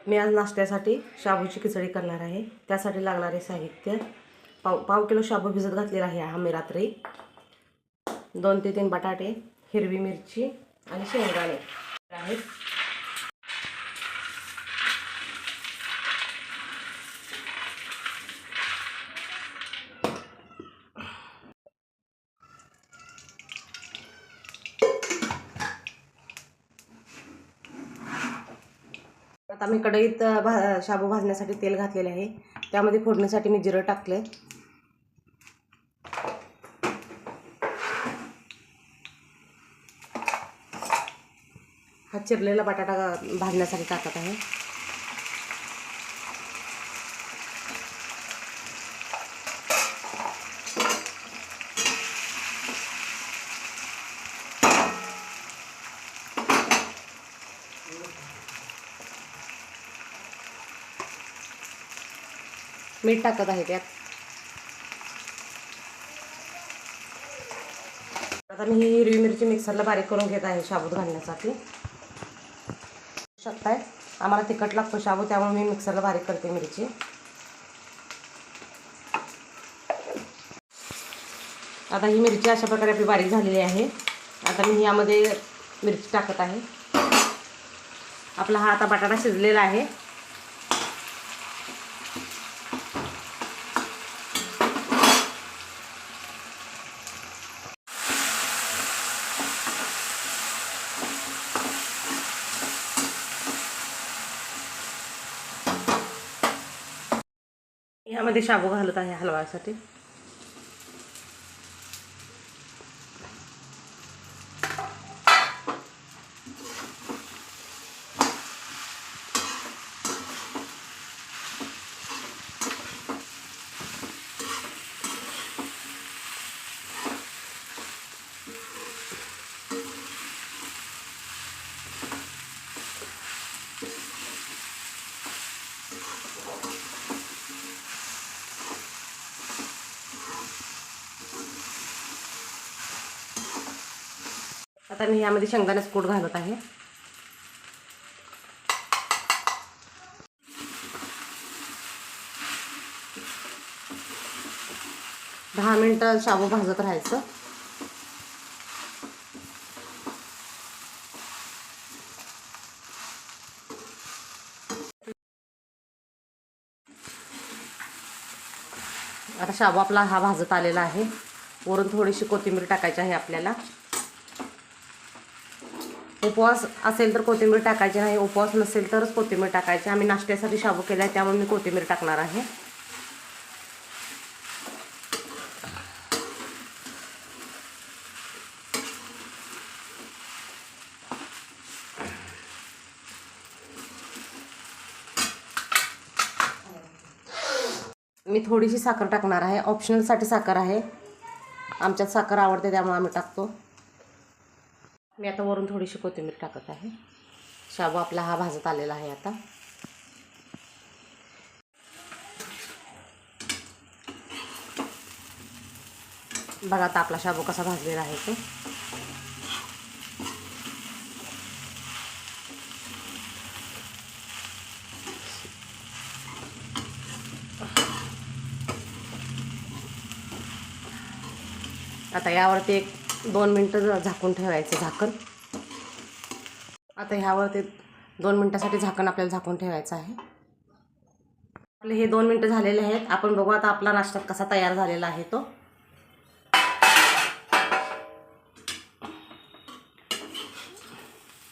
मी आज नाश्त्यासाठी शाबूची खिचडी करणार आहे। त्यासाठी लागणारे साहित्य पाव किलो शाबू भिजत घातलेला आहे आम्ही रात्री। 2 ते 3 बटाटे, हिरवी मिरची आणि शेंगदाणे आहेत। आता मी कढईत शाबू भाजण्यासाठी तेल घातलेले आहे। त्यामध्ये फोडणीसाठी मी जिरं टाकले, हा चिरलेला बटाटा भाजण्यासाठी टाकत आहे। मीठ टाकत आहे त्यात। आता मी ही हिरवी मिरची मिक्सरला बारीक करून घेत आहे शाबूत घालण्यासाठी। शकताय आम्हाला तिखट लागतो शाबू, त्यामुळे मी मिक्सरला बारीक करते मिरची। आता ही मिरची अशा प्रकारे आपली बारीक झालेली आहे। आता मी यामध्ये मिरची टाकत आहे। आपला हा आता बटाटा शिजलेला आहे। यामध्ये शाबू घालत आहे हलवासाठी। आता मी यामध्ये शेंगदाण्याचा कूट घालत आहे। दहा मिनिटं शाबू भाजत राहायचं। आता शाबू आपला हा भाजत आलेला आहे। वरून थोडीशी कोथिंबीर टाकायची आहे आपल्याला। उपवास असेल तर कोथिंबीर टाकायची नाही, उपवास नसेल तरच कोथिंबीर टाकायची। आम्ही नाश्त्यासाठी शाबू केला आहे, त्यामुळे मी कोथिंबीर टाकणार आहे। मी थोडीशी साखर टाकणार आहे, ऑप्शनलसाठी साखर आहे। आमच्यात साखर आवडते त्यामुळे आम्ही टाकतो। मी आता वरून थोडीशी कोथिंबीर टाकत आहे। शाबू आपला हा भाजत आलेला आहे। आता बघा आता आपला शाबू कसा भाजलेला आहे तो। आता यावरती 1-2 मिनिटं झाकून ठेवायचं झाकण। आता ह्यावरती 2 मिनिटासाठी झाकण आपल्याला झाकून ठेवायचं आहे। आपले हे 2 मिनिटं झालेले आहेत। आपण बघू आता आपला नाश्ता कसा तयार झालेला आहे तो।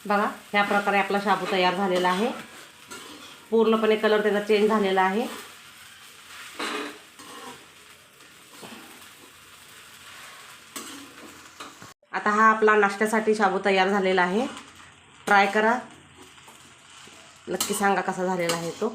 बघा ह्या प्रकारे आपला शाबू तयार झालेला आहे। पूर्णपणे कलर त्याचा चेंज झालेला आहे। आता हा आपला नाश्त्यासाठी शाबू तयार झालेला आहे। ट्राय करा, नक्की सांगा कसा झालेला आहे तो।